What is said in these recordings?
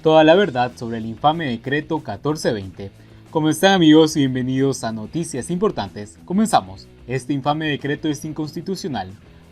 toda la verdad sobre el infame decreto 1420. ¿Cómo están, amigos? Y bienvenidos a Noticias Importantes. Comenzamos. Este infame decreto es inconstitucional.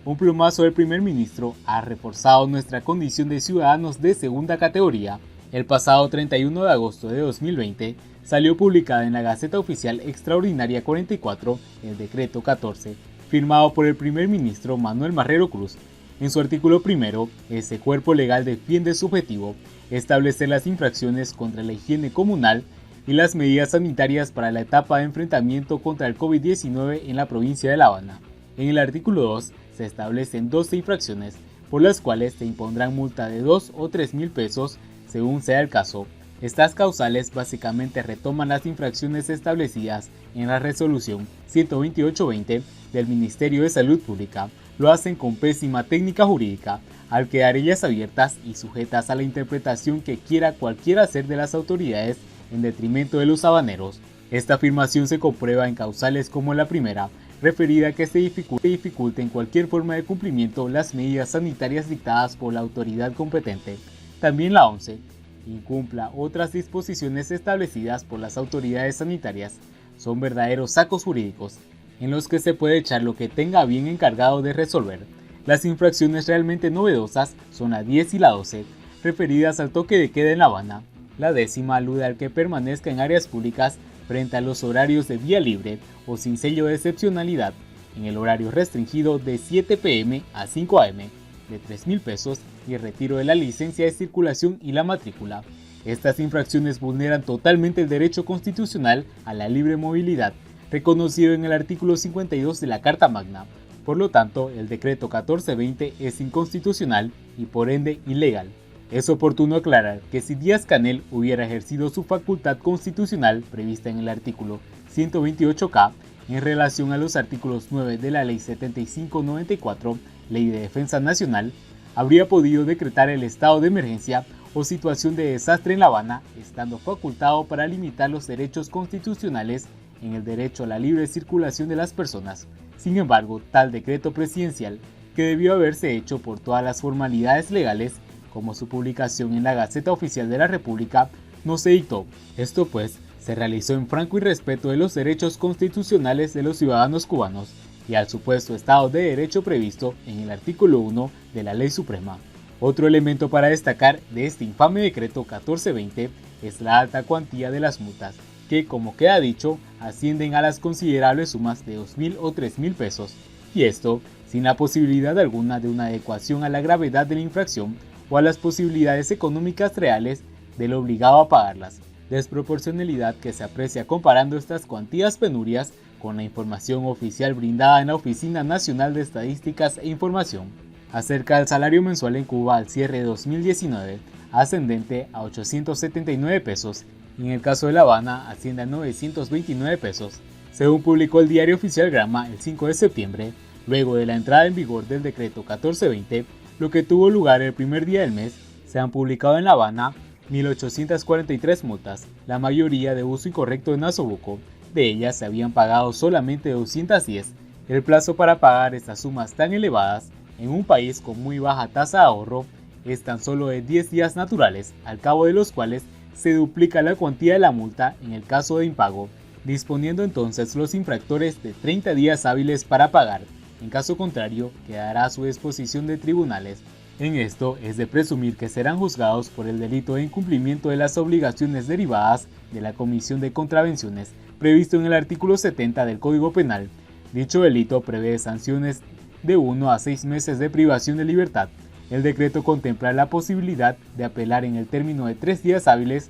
Un plumazo del primer ministro ha reforzado nuestra condición de ciudadanos de segunda categoría. El pasado 31 de agosto de 2020 salió publicada en la Gaceta Oficial Extraordinaria 44 el decreto 14, firmado por el primer ministro Manuel Marrero Cruz. En su artículo primero, este cuerpo legal defiende su objetivo, establecer las infracciones contra la higiene comunal y las medidas sanitarias para la etapa de enfrentamiento contra el COVID-19 en la provincia de La Habana. En el artículo 2 se establecen 12 infracciones por las cuales se impondrán multa de 2 o 3 mil pesos según sea el caso. Estas causales básicamente retoman las infracciones establecidas en la resolución 128-20 del Ministerio de Salud Pública. Lo hacen con pésima técnica jurídica, al quedar ellas abiertas y sujetas a la interpretación que quiera cualquiera hacer de las autoridades en detrimento de los habaneros. Esta afirmación se comprueba en causales como la primera, referida a que se dificulte en cualquier forma de cumplimiento las medidas sanitarias dictadas por la autoridad competente. También la 11, incumpla otras disposiciones establecidas por las autoridades sanitarias. Son verdaderos sacos jurídicos en los que se puede echar lo que tenga bien encargado de resolver. Las infracciones realmente novedosas son la 10 y la 12, referidas al toque de queda en La Habana. La 10ª alude al que permanezca en áreas públicas frente a los horarios de vía libre o sin sello de excepcionalidad, en el horario restringido de 7 p.m. a 5 a.m., de 3 mil pesos y retiro de la licencia de circulación y la matrícula. Estas infracciones vulneran totalmente el derecho constitucional a la libre movilidad, reconocido en el artículo 52 de la Carta Magna. Por lo tanto, el decreto 1420 es inconstitucional y por ende ilegal. Es oportuno aclarar que si Díaz-Canel hubiera ejercido su facultad constitucional prevista en el artículo 128K en relación a los artículos 9 de la Ley 7594, Ley de Defensa Nacional, habría podido decretar el estado de emergencia o situación de desastre en La Habana, estando facultado para limitar los derechos constitucionales en el derecho a la libre circulación de las personas. Sin embargo, tal decreto presidencial, que debió haberse hecho por todas las formalidades legales, como su publicación en la Gaceta Oficial de la República, no se dictó. Esto pues, se realizó en franco irrespeto de los derechos constitucionales de los ciudadanos cubanos y al supuesto Estado de Derecho previsto en el artículo 1 de la Ley Suprema. Otro elemento para destacar de este infame decreto 1420 es la alta cuantía de las multas, que, como queda dicho, ascienden a las considerables sumas de 2.000 o 3.000 pesos, y esto sin la posibilidad alguna de una adecuación a la gravedad de la infracción o a las posibilidades económicas reales del obligado a pagarlas, desproporcionalidad que se aprecia comparando estas cuantías penurias con la información oficial brindada en la Oficina Nacional de Estadísticas e Información acerca del salario mensual en Cuba al cierre de 2019, ascendente a 879 pesos, y en el caso de La Habana asciende a 929 pesos, según publicó el diario oficial Grama el 5 de septiembre, luego de la entrada en vigor del decreto 1420, lo que tuvo lugar el primer día del mes. Se han publicado en La Habana 1.843 multas, la mayoría de uso incorrecto de nasobuco. De ellas se habían pagado solamente 210. El plazo para pagar estas sumas tan elevadas en un país con muy baja tasa de ahorro es tan solo de 10 días naturales, al cabo de los cuales se duplica la cuantía de la multa en el caso de impago, disponiendo entonces los infractores de 30 días hábiles para pagar. En caso contrario, quedará a su disposición de tribunales. En esto es de presumir que serán juzgados por el delito de incumplimiento de las obligaciones derivadas de la comisión de contravenciones, previsto en el artículo 70 del Código Penal. Dicho delito prevé sanciones de 1 a 6 meses de privación de libertad. El decreto contempla la posibilidad de apelar en el término de 3 días hábiles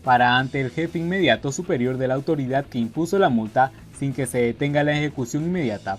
para ante el jefe inmediato superior de la autoridad que impuso la multa sin que se detenga la ejecución inmediata.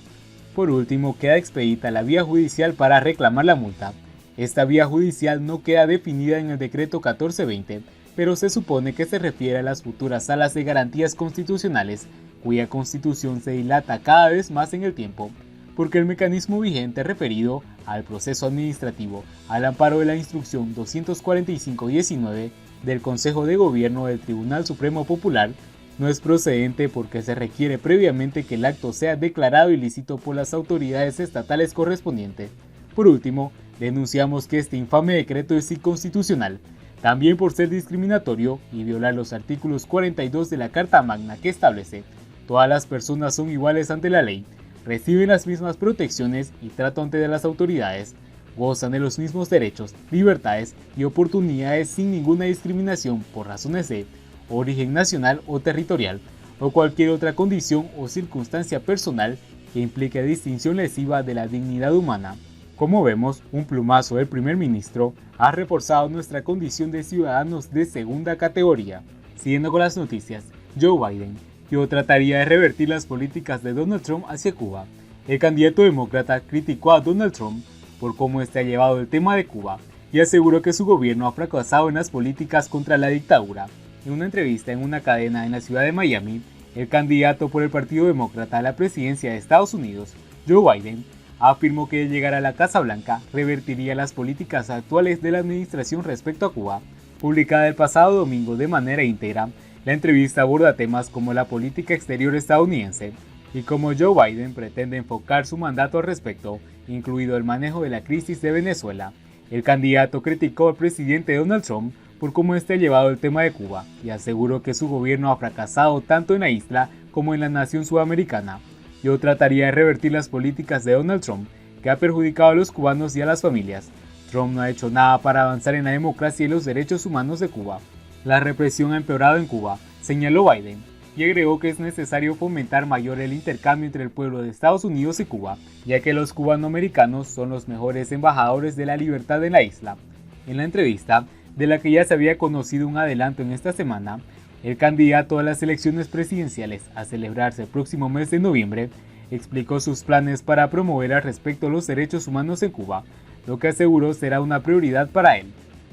Por último, queda expedita la vía judicial para reclamar la multa. Esta vía judicial no queda definida en el decreto 1420, pero se supone que se refiere a las futuras salas de garantías constitucionales, cuya constitución se dilata cada vez más en el tiempo, porque el mecanismo vigente referido al proceso administrativo, al amparo de la instrucción 245-19 del Consejo de Gobierno del Tribunal Supremo Popular, no es procedente porque se requiere previamente que el acto sea declarado ilícito por las autoridades estatales correspondientes. Por último, denunciamos que este infame decreto es inconstitucional, también por ser discriminatorio y violar los artículos 42 de la Carta Magna que establece: todas las personas son iguales ante la ley, reciben las mismas protecciones y trato ante las autoridades, gozan de los mismos derechos, libertades y oportunidades sin ninguna discriminación por razones de origen nacional o territorial, o cualquier otra condición o circunstancia personal que implique distinción lesiva de la dignidad humana. Como vemos, un plumazo del primer ministro ha reforzado nuestra condición de ciudadanos de segunda categoría. Siguiendo con las noticias, Joe Biden, que trataría de revertir las políticas de Donald Trump hacia Cuba. El candidato demócrata criticó a Donald Trump por cómo ha llevado el tema de Cuba y aseguró que su gobierno ha fracasado en las políticas contra la dictadura. En una entrevista en una cadena en la ciudad de Miami, el candidato por el Partido Demócrata a la presidencia de Estados Unidos, Joe Biden, afirmó que al llegar a la Casa Blanca revertiría las políticas actuales de la administración respecto a Cuba. Publicada el pasado domingo de manera íntegra, la entrevista aborda temas como la política exterior estadounidense y cómo Joe Biden pretende enfocar su mandato al respecto, incluido el manejo de la crisis de Venezuela. El candidato criticó al presidente Donald Trump por cómo ha llevado el tema de Cuba y aseguró que su gobierno ha fracasado tanto en la isla como en la nación sudamericana. Yo trataría de revertir las políticas de Donald Trump, que ha perjudicado a los cubanos y a las familias. Trump no ha hecho nada para avanzar en la democracia y los derechos humanos de Cuba. La represión ha empeorado en Cuba, señaló Biden, y agregó que es necesario fomentar mayor el intercambio entre el pueblo de Estados Unidos y Cuba, ya que los cubanoamericanos son los mejores embajadores de la libertad en la isla. En la entrevista, de la que ya se había conocido un adelanto en esta semana, el candidato a las elecciones presidenciales a celebrarse el próximo mes de noviembre explicó sus planes para promover al respecto los derechos humanos en Cuba, lo que aseguró será una prioridad para él.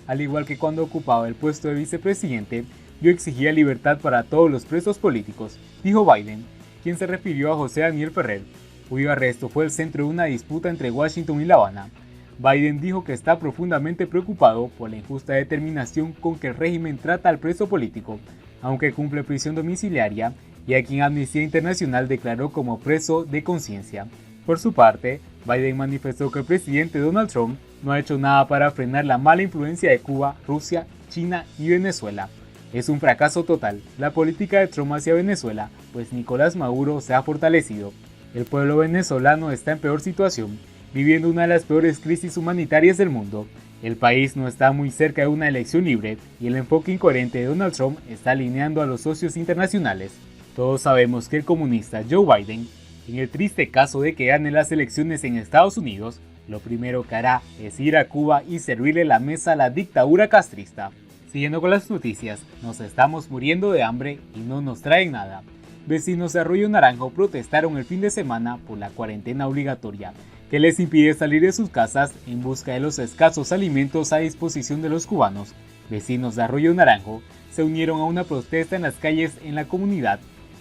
Al igual que cuando ocupaba el puesto de vicepresidente, yo exigía libertad para todos los presos políticos, dijo Biden, quien se refirió a José Daniel Ferrer, cuyo arresto fue el centro de una disputa entre Washington y La Habana. Biden dijo que está profundamente preocupado por la injusta determinación con que el régimen trata al preso político, aunque cumple prisión domiciliaria, y a quien Amnistía Internacional declaró como preso de conciencia. Por su parte, Biden manifestó que el presidente Donald Trump no ha hecho nada para frenar la mala influencia de Cuba, Rusia, China y Venezuela. Es un fracaso total la política de Trump hacia Venezuela, pues Nicolás Maduro se ha fortalecido. El pueblo venezolano está en peor situación, viviendo una de las peores crisis humanitarias del mundo. El país no está muy cerca de una elección libre y el enfoque incoherente de Donald Trump está alineando a los socios internacionales. Todos sabemos que el comunista Joe Biden, en el triste caso de que gane las elecciones en Estados Unidos, lo primero que hará es ir a Cuba y servirle la mesa a la dictadura castrista. Siguiendo con las noticias, nos estamos muriendo de hambre y no nos traen nada. Vecinos de Arroyo Naranjo protestaron el fin de semana por la cuarentena obligatoria, que les impide salir de sus casas en busca de los escasos alimentos a disposición de los cubanos. Vecinos de Arroyo Naranjo se unieron a una protesta en las calles en la comunidad,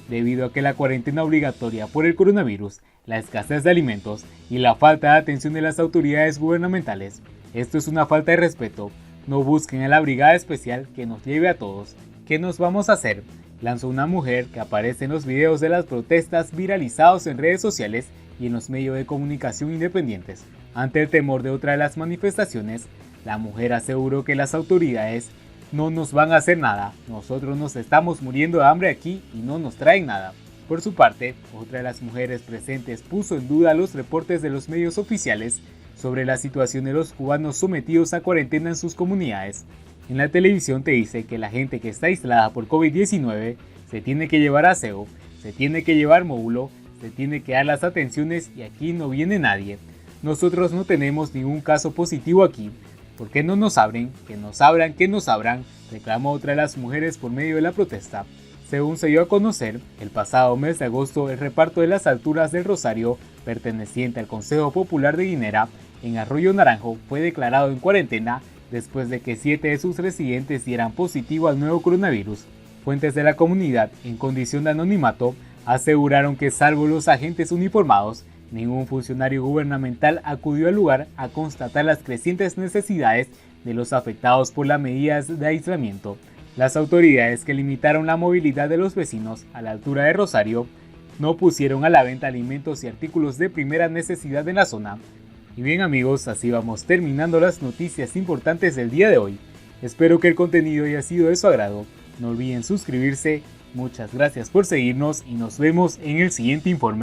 debido a que la cuarentena obligatoria por el coronavirus, la escasez de alimentos y la falta de atención de las autoridades gubernamentales. Esto es una falta de respeto. No busquen a la brigada especial que nos lleve a todos. ¿Qué nos vamos a hacer?, lanzó una mujer que aparece en los videos de las protestas viralizados en redes sociales y en los medios de comunicación independientes. Ante el temor de otra de las manifestaciones, la mujer aseguró que las autoridades no nos van a hacer nada, nosotros nos estamos muriendo de hambre aquí y no nos traen nada. Por su parte, otra de las mujeres presentes puso en duda los reportes de los medios oficiales sobre la situación de los cubanos sometidos a cuarentena en sus comunidades. En la televisión te dice que la gente que está aislada por COVID-19 se tiene que llevar aseo, se tiene que llevar módulo, se tiene que dar las atenciones y aquí no viene nadie. Nosotros no tenemos ningún caso positivo aquí. ¿Por qué no nos abren? Que nos abran, que nos abran, reclamó otra de las mujeres por medio de la protesta. Según se dio a conocer, el pasado mes de agosto el reparto de las alturas del Rosario, perteneciente al Consejo Popular de Guinera, en Arroyo Naranjo, fue declarado en cuarentena después de que 7 de sus residentes dieran positivo al nuevo coronavirus. Fuentes de la comunidad, en condición de anonimato, aseguraron que salvo los agentes uniformados, ningún funcionario gubernamental acudió al lugar a constatar las crecientes necesidades de los afectados por las medidas de aislamiento. Las autoridades que limitaron la movilidad de los vecinos a la altura de Rosario no pusieron a la venta alimentos y artículos de primera necesidad en la zona. Y bien amigos, así vamos terminando las noticias importantes del día de hoy. Espero que el contenido haya sido de su agrado. No olviden suscribirse. Muchas gracias por seguirnos y nos vemos en el siguiente informe.